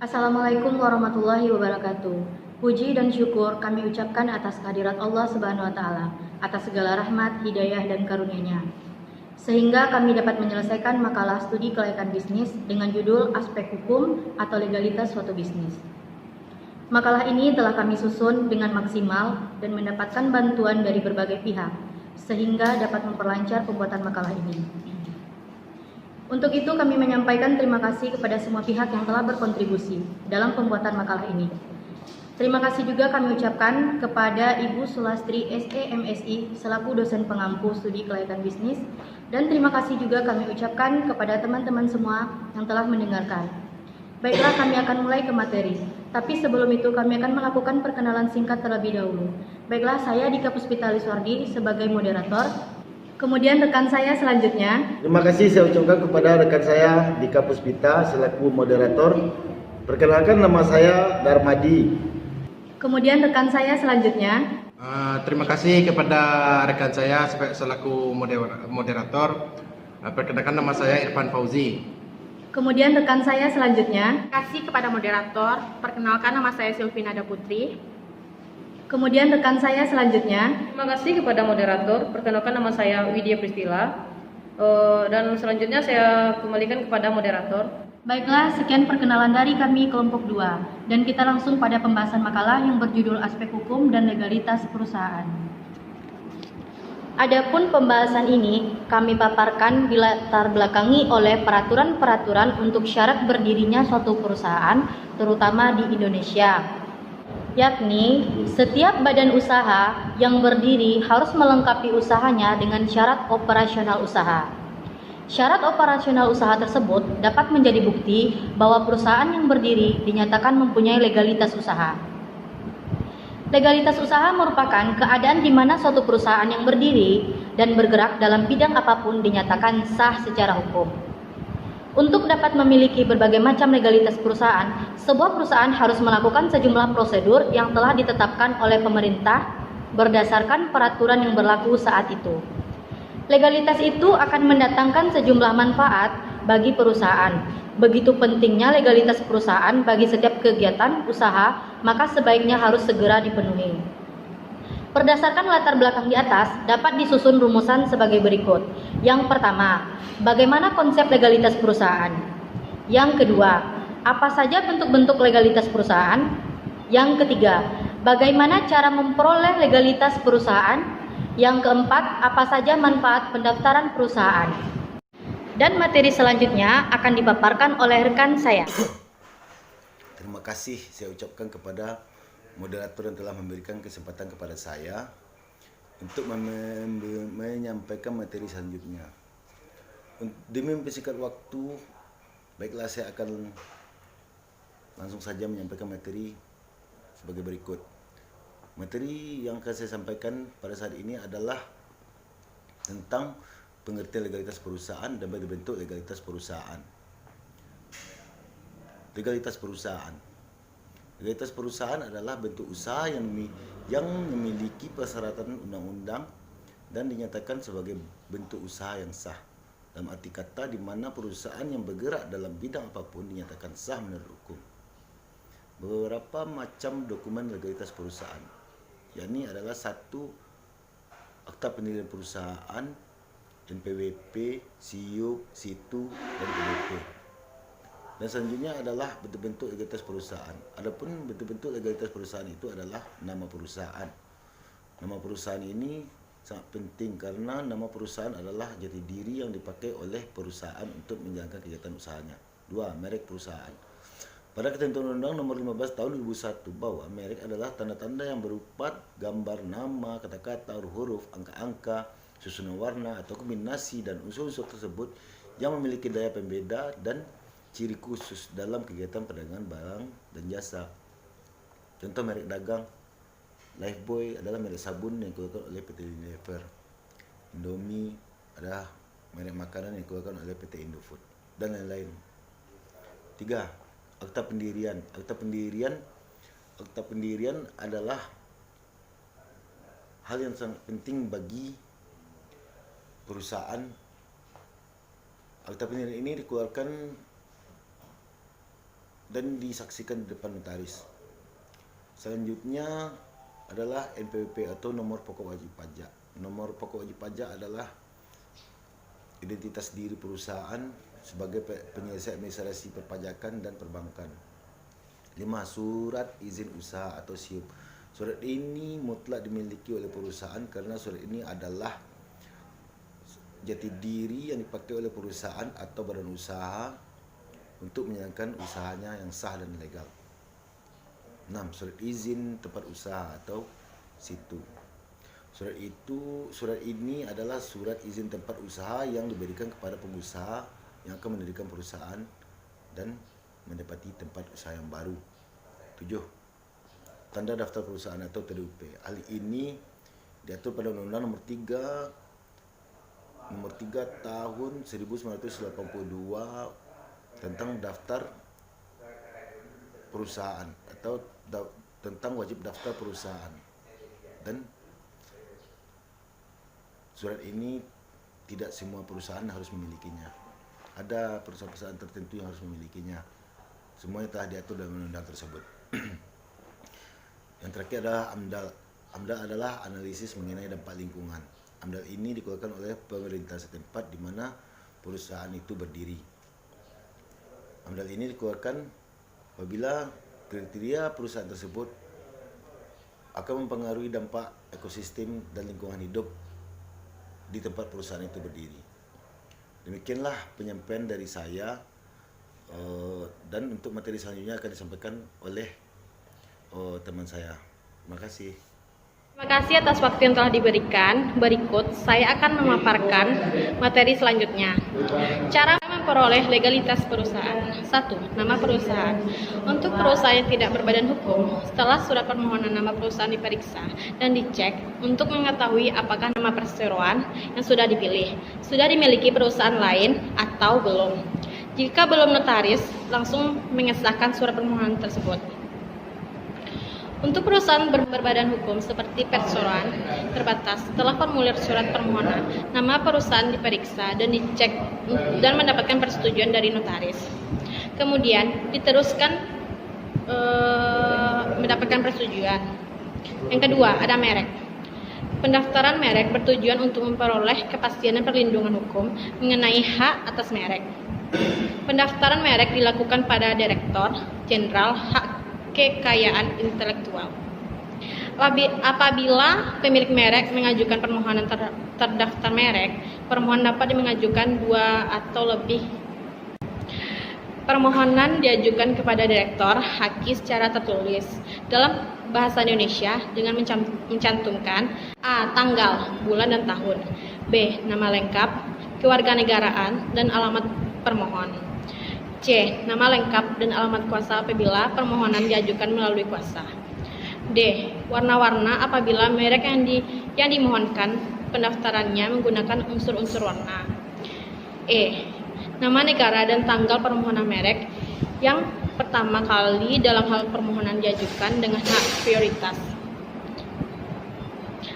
Assalamualaikum warahmatullahi wabarakatuh. Puji dan syukur kami ucapkan atas kehadirat Allah Subhanahu wa taala, atas segala rahmat, hidayah dan karunia-Nya. Sehingga kami dapat menyelesaikan makalah studi kelayakan bisnis dengan judul Aspek Hukum atau Legalitas Suatu Bisnis. Makalah ini telah kami susun dengan maksimal dan mendapatkan bantuan dari berbagai pihak, sehingga dapat memperlancar pembuatan makalah ini. Untuk itu kami menyampaikan terima kasih kepada semua pihak yang telah berkontribusi dalam pembuatan makalah ini. Terima kasih juga kami ucapkan kepada Ibu Sulastri SEMSI selaku dosen pengampu studi kelayakan bisnis, dan terima kasih juga kami ucapkan kepada teman-teman semua yang telah mendengarkan. Baiklah, kami akan mulai ke materi. Tapi sebelum itu kami akan melakukan perkenalan singkat terlebih dahulu. Baiklah, saya Dika Puspita Liswardi sebagai moderator. Kemudian rekan saya selanjutnya. Terima kasih saya ucapkan kepada rekan saya Dika Puspita selaku moderator. Perkenalkan, nama saya Darmadi. Kemudian rekan saya selanjutnya. Terima kasih kepada rekan saya selaku moderator. Perkenalkan, nama saya Irfan Fauzi. Kemudian rekan saya selanjutnya. Terima kasih kepada moderator. Perkenalkan, nama saya Sylvinada Putri. Kemudian rekan saya selanjutnya. Terima kasih kepada moderator. Perkenalkan, nama saya Widya Pristila. Dan selanjutnya saya kembalikan kepada moderator. Baiklah, sekian perkenalan dari kami kelompok 2. Dan kita langsung pada pembahasan makalah yang berjudul Aspek Hukum dan Legalitas Perusahaan. Adapun pembahasan ini kami paparkan dilatar belakangi oleh peraturan-peraturan untuk syarat berdirinya suatu perusahaan, terutama di Indonesia. Yakni, setiap badan usaha yang berdiri harus melengkapi usahanya dengan syarat operasional usaha. Syarat operasional usaha tersebut dapat menjadi bukti bahwa perusahaan yang berdiri dinyatakan mempunyai legalitas usaha. Legalitas usaha merupakan keadaan di mana suatu perusahaan yang berdiri dan bergerak dalam bidang apapun dinyatakan sah secara hukum. Untuk dapat memiliki berbagai macam legalitas perusahaan, sebuah perusahaan harus melakukan sejumlah prosedur yang telah ditetapkan oleh pemerintah berdasarkan peraturan yang berlaku saat itu. Legalitas itu akan mendatangkan sejumlah manfaat bagi perusahaan. Begitu pentingnya legalitas perusahaan bagi setiap kegiatan usaha, maka sebaiknya harus segera dipenuhi. Berdasarkan latar belakang di atas, dapat disusun rumusan sebagai berikut. Yang pertama, bagaimana konsep legalitas perusahaan? Yang kedua, apa saja bentuk-bentuk legalitas perusahaan? Yang ketiga, bagaimana cara memperoleh legalitas perusahaan? Yang keempat, apa saja manfaat pendaftaran perusahaan? Dan materi selanjutnya akan dipaparkan oleh rekan saya. Terima kasih saya ucapkan kepada moderator yang telah memberikan kesempatan kepada saya untuk menyampaikan materi selanjutnya. Demi mempersingkat waktu, baiklah saya akan langsung saja menyampaikan materi sebagai berikut. Materi yang akan saya sampaikan pada saat ini adalah tentang pengertian legalitas perusahaan dan bentuk legalitas perusahaan. Legalitas perusahaan. Legalitas perusahaan adalah bentuk usaha yang memiliki persyaratan undang-undang dan dinyatakan sebagai bentuk usaha yang sah. Dalam arti kata, di mana perusahaan yang bergerak dalam bidang apapun dinyatakan sah menurut hukum. Beberapa macam dokumen legalitas perusahaan, yakni adalah 1. Akta pendirian perusahaan, NPWP, SIUP, SITU, dan PDP. Dan selanjutnya adalah bentuk-bentuk legalitas perusahaan. Adapun bentuk-bentuk legalitas perusahaan itu adalah nama perusahaan. Nama perusahaan ini sangat penting karena nama perusahaan adalah jati diri yang dipakai oleh perusahaan untuk menjalankan kegiatan usahanya. 2. Merek perusahaan. Pada ketentuan Undang-Undang Nomor 15 Tahun 2001 bahwa merek adalah tanda-tanda yang berupa gambar nama, kata-kata, huruf, angka-angka, susunan warna atau kombinasi dan unsur-unsur tersebut yang memiliki daya pembeda dan ciri khusus dalam kegiatan perdagangan barang dan jasa. Contoh merek dagang, Lifebuoy adalah merek sabun yang dikeluarkan oleh PT Unilever. Indomie adalah merek makanan yang dikeluarkan oleh PT Indofood dan lain-lain. 3. Akta pendirian. Akta pendirian adalah hal yang sangat penting bagi perusahaan. Akta pendirian ini dikeluarkan dan disaksikan di depan notaris. Selanjutnya adalah NPWP atau nomor pokok wajib pajak. Nomor pokok wajib pajak adalah identitas diri perusahaan sebagai penyelesaian administrasi perpajakan dan perbankan. 5. Surat izin usaha atau SIUP. Surat ini mutlak dimiliki oleh perusahaan karena surat ini adalah jati diri yang dipakai oleh perusahaan atau badan usaha untuk menjalankan usahanya yang sah dan legal. 6. Surat izin tempat usaha atau situ. Surat ini adalah surat izin tempat usaha yang diberikan kepada pengusaha yang akan mendirikan perusahaan dan mendapati tempat usaha yang baru. 7. Tanda daftar perusahaan atau TDUP. Hal ini diatur pada Undang-Undang Nomor 3 Tahun 1982 tentang daftar perusahaan atau tentang wajib daftar perusahaan. Dan surat ini tidak semua perusahaan harus memilikinya. Ada perusahaan-perusahaan tertentu yang harus memilikinya. Semuanya telah diatur dalam undang-undang tersebut. Yang terakhir adalah AMDAL. AMDAL adalah analisis mengenai dampak lingkungan. AMDAL ini dikeluarkan oleh pemerintah setempat di mana perusahaan itu berdiri. AMDAL ini dikeluarkan apabila kriteria perusahaan tersebut akan mempengaruhi dampak ekosistem dan lingkungan hidup di tempat perusahaan itu berdiri. Demikianlah penyampaian dari saya, dan untuk materi selanjutnya akan disampaikan oleh teman saya. Terima kasih. Terima kasih atas waktu yang telah diberikan. Berikut saya akan memaparkan materi selanjutnya. Cara memperoleh legalitas perusahaan. 1. Nama perusahaan. Untuk perusahaan yang tidak berbadan hukum, setelah surat permohonan nama perusahaan diperiksa dan dicek untuk mengetahui apakah nama perseroan yang sudah dipilih sudah dimiliki perusahaan lain atau belum. Jika belum, notaris langsung mengesahkan surat permohonan tersebut. Untuk perusahaan berbadan hukum seperti perseroan terbatas, setelah formulir surat permohonan, nama perusahaan diperiksa dan dicek dan mendapatkan persetujuan dari notaris. Kemudian diteruskan mendapatkan persetujuan. Yang kedua, ada merek. Pendaftaran merek bertujuan untuk memperoleh kepastian dan perlindungan hukum mengenai hak atas merek. Pendaftaran merek dilakukan pada Direktur Jenderal Hak Kekayaan Intelektual. Apabila pemilik merek mengajukan permohonan terdaftar merek, permohonan dapat mengajukan 2 atau lebih permohonan diajukan kepada Direktur Haki secara tertulis dalam bahasa Indonesia dengan mencantumkan A. Tanggal, bulan, dan tahun, B. Nama lengkap, kewarganegaraan, dan alamat permohon, C. Nama lengkap dan alamat kuasa apabila permohonan diajukan melalui kuasa, D. Warna-warna apabila merek yang dimohonkan pendaftarannya menggunakan unsur-unsur warna, E. Nama negara dan tanggal permohonan merek yang pertama kali dalam hal permohonan diajukan dengan hak prioritas.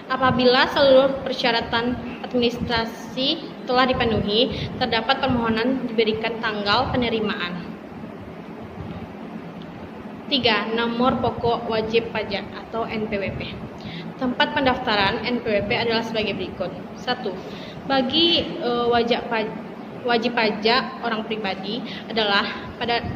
Apabila seluruh persyaratan administrasi telah dipenuhi, terdapat permohonan diberikan tanggal penerimaan. 3. Nomor pokok wajib pajak atau NPWP. Tempat pendaftaran NPWP adalah sebagai berikut. 1. Bagi wajib pajak orang pribadi adalah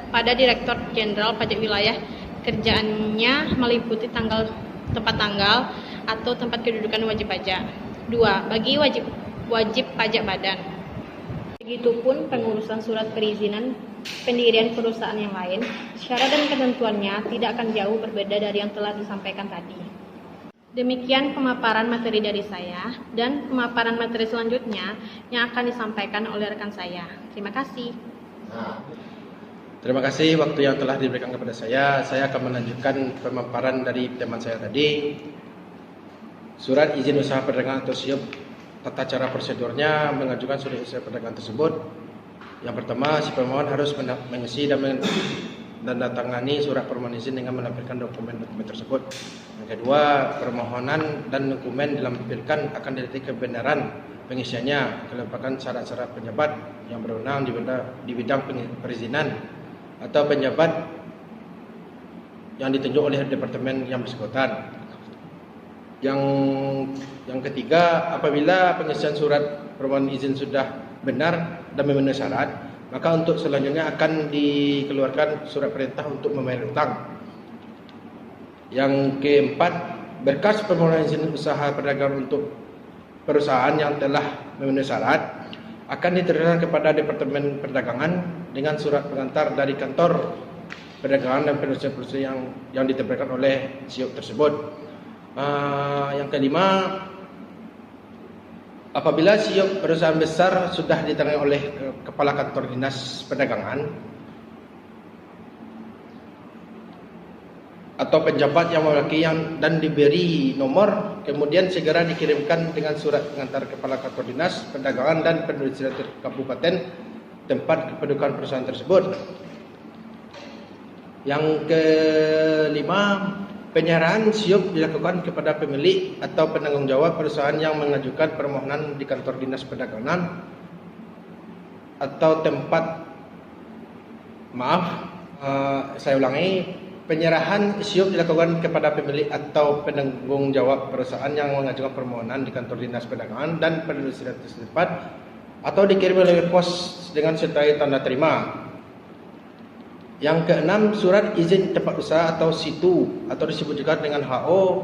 pada Direktur Jenderal Pajak Wilayah, kerjaannya meliputi tempat tanggal atau tempat kedudukan wajib pajak. 2. Bagi wajib pajak badan. Begitupun pengurusan surat perizinan pendirian perusahaan yang lain, syarat dan ketentuannya tidak akan jauh berbeda dari yang telah disampaikan tadi. Demikian pemaparan materi dari saya, dan pemaparan materi selanjutnya yang akan disampaikan oleh rekan saya. Terima kasih. Terima kasih waktu yang telah diberikan kepada saya. Saya akan melanjutkan pemaparan dari teman saya tadi. Surat izin usaha perdagangan atau SIUP, tata cara prosedurnya mengajukan surat usaha perdagangan tersebut. Yang pertama, si pemohon harus mengisi dan menandatangani surat permohonan izin dengan menampilkan dokumen-dokumen tersebut. Yang kedua, permohonan dan dokumen dilampirkan akan dilihat kebenaran pengisiannya, kelengkapan syarat-syarat penjabat yang berwenang di bidang perizinan atau penjabat yang ditunjuk oleh departemen yang bersangkutan. Yang ketiga, apabila pengisian surat permohonan izin sudah benar dan memenuhi syarat, maka untuk selanjutnya akan dikeluarkan surat perintah untuk membayar hutang. Yang keempat, berkas permohonan izin usaha perdagangan untuk perusahaan yang telah memenuhi syarat akan diterima kepada Departemen Perdagangan dengan surat pengantar dari kantor perdagangan dan perusahaan yang diterbitkan oleh SIOP tersebut. Yang kelima, apabila SIOP perusahaan besar sudah ditangani oleh Kepala Kantor Dinas Perdagangan atau penjabat yang mewakili dan diberi nomor, kemudian segera dikirimkan dengan surat pengantar Kepala Kantor Dinas Perdagangan dan Perindustrian Kabupaten tempat kependudukan perusahaan tersebut. Yang kelima, penyerahan SIOP dilakukan kepada pemilik atau penanggung jawab perusahaan yang mengajukan permohonan di Kantor Dinas Perdagangan atau saya ulangi, penyerahan SIOP dilakukan kepada pemilik atau penanggung jawab perusahaan yang mengajukan permohonan di Kantor Dinas Perdagangan dan Perindustrian setempat atau dikirim melalui pos dengan sertai tanda terima. Yang keenam, surat izin tempat usaha atau situ atau disebut juga dengan HO.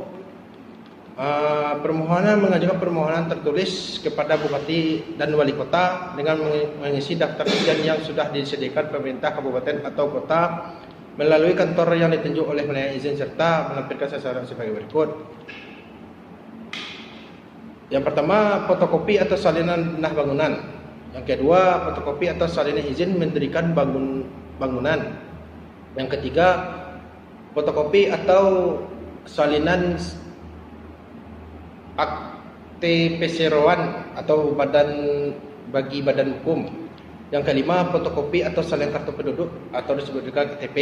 Permohonan mengajukan permohonan tertulis kepada Bupati dan Wali Kota dengan mengisi daftar izin yang sudah disediakan pemerintah kabupaten atau kota melalui kantor yang ditunjuk oleh penanya izin serta melampirkan sasaran sebagai berikut. Yang pertama, fotokopi atau salinan benah bangunan. Yang kedua, fotokopi atau salinan izin mendirikan bangunan. Yang ketiga, fotokopi atau salinan akte perseroan atau bagi badan hukum. Yang kelima, fotokopi atau salinan kartu penduduk atau disebut juga KTP.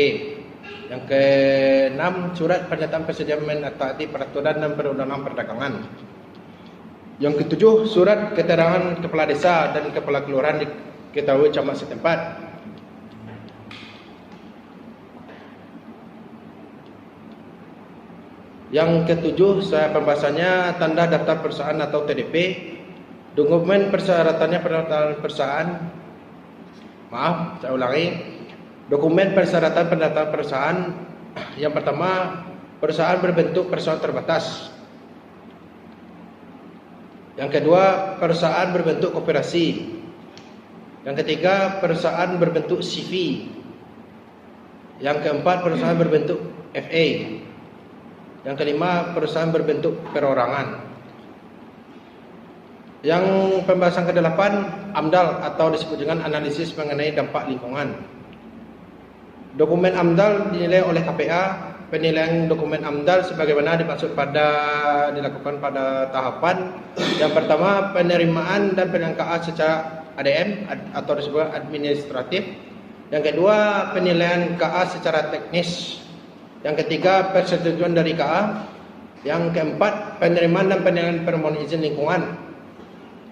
Yang keenam, surat pernyataan bersedia menaati peraturan dan perundangan perdagangan. Yang ketujuh, surat keterangan kepala desa dan kepala kelurahan diketahui camat setempat. Yang ketujuh, pembahasannya tanda daftar perusahaan atau TDP, dokumen persyaratannya pendaftaran perusahaan. Dokumen persyaratan pendaftaran perusahaan. Yang pertama, perusahaan berbentuk perusahaan terbatas. Yang kedua, perusahaan berbentuk koperasi. Yang ketiga, perusahaan berbentuk CV. Yang keempat, perusahaan berbentuk FA. Yang kelima, perusahaan berbentuk perorangan. Yang pembahasan ke-8, AMDAL atau disebut dengan analisis mengenai dampak lingkungan. Dokumen AMDAL dinilai oleh KPA. Penilaian dokumen AMDAL sebagaimana dilakukan pada tahapan. Yang pertama, penerimaan dan penyangkaan secara ADM atau disebut administratif. Yang kedua, penilaian KA secara teknis. Yang ketiga, persetujuan dari KA. Yang keempat, penerimaan dan penilaian permohonan izin lingkungan.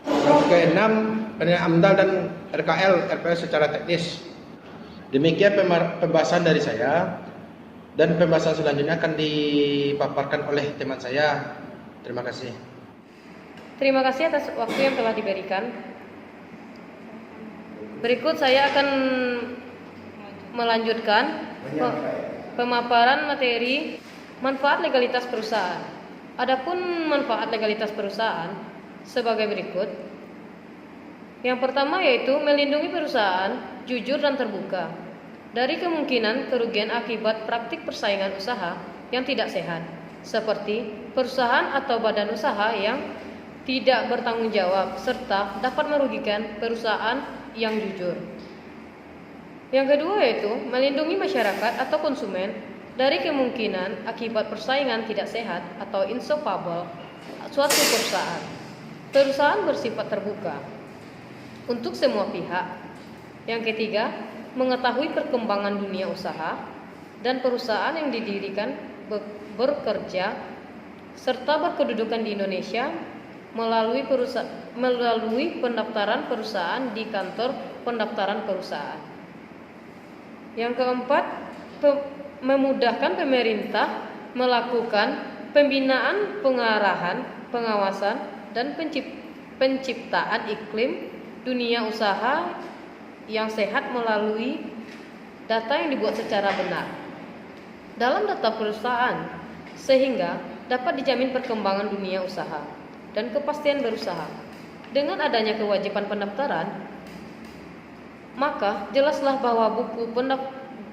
Yang keenam, penilaian AMDAL dan RKL RPL secara teknis. Demikian pembahasan dari saya, dan pembahasan selanjutnya akan dipaparkan oleh teman saya. Terima kasih. Terima kasih atas waktu yang telah diberikan. Berikut saya akan melanjutkan pemaparan materi manfaat legalitas perusahaan. Adapun manfaat legalitas perusahaan sebagai berikut. Yang pertama yaitu melindungi perusahaan jujur dan terbuka dari kemungkinan kerugian akibat praktik persaingan usaha yang tidak sehat, seperti perusahaan atau badan usaha yang tidak bertanggung jawab serta dapat merugikan perusahaan yang jujur. Yang kedua yaitu melindungi masyarakat atau konsumen dari kemungkinan akibat persaingan tidak sehat atau insofable suatu perusahaan. Perusahaan bersifat terbuka untuk semua pihak. Yang ketiga, mengetahui perkembangan dunia usaha dan perusahaan yang didirikan bekerja serta berkedudukan di Indonesia melalui pendaftaran perusahaan di kantor pendaftaran perusahaan. Yang keempat, memudahkan pemerintah melakukan pembinaan, pengarahan, pengawasan, dan penciptaan iklim dunia usaha yang sehat melalui data yang dibuat secara benar dalam data perusahaan, sehingga dapat dijamin perkembangan dunia usaha dan kepastian berusaha. Dengan adanya kewajiban pendaftaran, maka jelaslah bahwa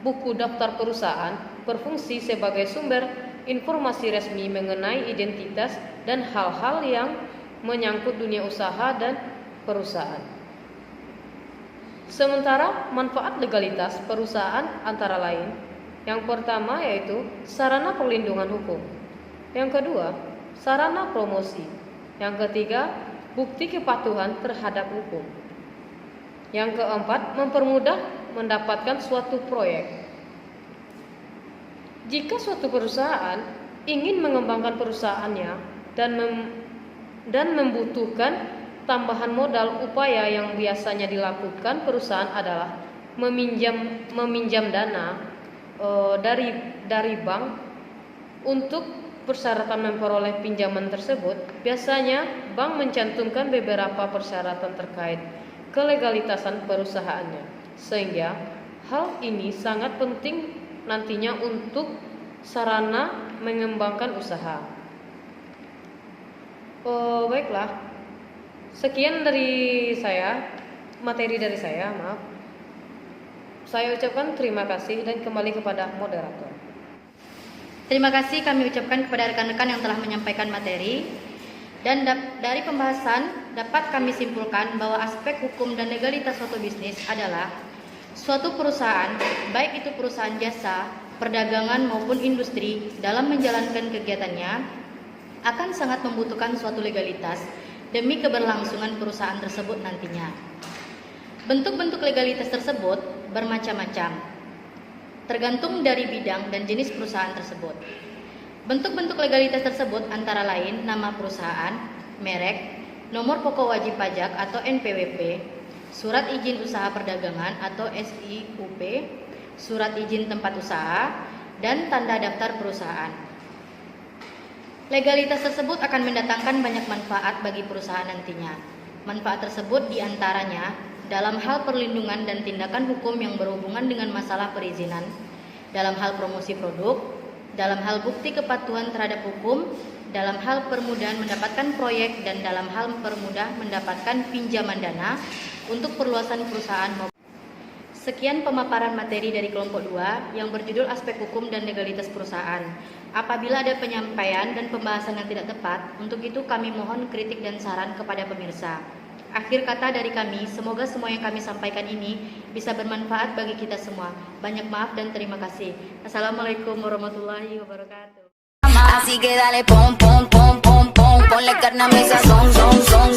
buku daftar perusahaan berfungsi sebagai sumber informasi resmi mengenai identitas dan hal-hal yang menyangkut dunia usaha dan perusahaan. Sementara manfaat legalitas perusahaan antara lain, yang pertama yaitu sarana perlindungan hukum, yang kedua sarana promosi, yang ketiga bukti kepatuhan terhadap hukum, yang keempat mempermudah mendapatkan suatu proyek. Jika suatu perusahaan ingin mengembangkan perusahaannya dan membutuhkan tambahan modal, upaya yang biasanya dilakukan perusahaan adalah meminjam dana dari bank. Untuk persyaratan memperoleh pinjaman tersebut, biasanya bank mencantumkan beberapa persyaratan terkait kelegalitasan perusahaannya, sehingga hal ini sangat penting nantinya untuk sarana mengembangkan usaha. Baiklah, sekian dari saya, materi dari saya, maaf. Saya ucapkan terima kasih dan kembali kepada moderator. Terima kasih kami ucapkan kepada rekan-rekan yang telah menyampaikan materi. Dan dari pembahasan dapat kami simpulkan bahwa aspek hukum dan legalitas suatu bisnis adalah suatu perusahaan, baik itu perusahaan jasa, perdagangan maupun industri, dalam menjalankan kegiatannya akan sangat membutuhkan suatu legalitas demi keberlangsungan perusahaan tersebut nantinya. Bentuk-bentuk legalitas tersebut bermacam-macam, tergantung dari bidang dan jenis perusahaan tersebut. Bentuk-bentuk legalitas tersebut antara lain nama perusahaan, merek, nomor pokok wajib pajak atau NPWP, surat izin usaha perdagangan atau SIUP, surat izin tempat usaha, dan tanda daftar perusahaan. Legalitas tersebut akan mendatangkan banyak manfaat bagi perusahaan nantinya. Manfaat tersebut diantaranya dalam hal perlindungan dan tindakan hukum yang berhubungan dengan masalah perizinan, dalam hal promosi produk, dalam hal bukti kepatuhan terhadap hukum, dalam hal permudahan mendapatkan proyek, dan dalam hal mempermudah mendapatkan pinjaman dana untuk perluasan perusahaan. Sekian pemaparan materi dari kelompok 2 yang berjudul aspek hukum dan legalitas perusahaan. Apabila ada penyampaian dan pembahasan yang tidak tepat, untuk itu kami mohon kritik dan saran kepada pemirsa. Akhir kata dari kami, semoga semua yang kami sampaikan ini bisa bermanfaat bagi kita semua. Banyak maaf dan terima kasih. Assalamualaikum warahmatullahi wabarakatuh. Así que dale pom pom pom pom pom, ponle carne a mi sazón, son son.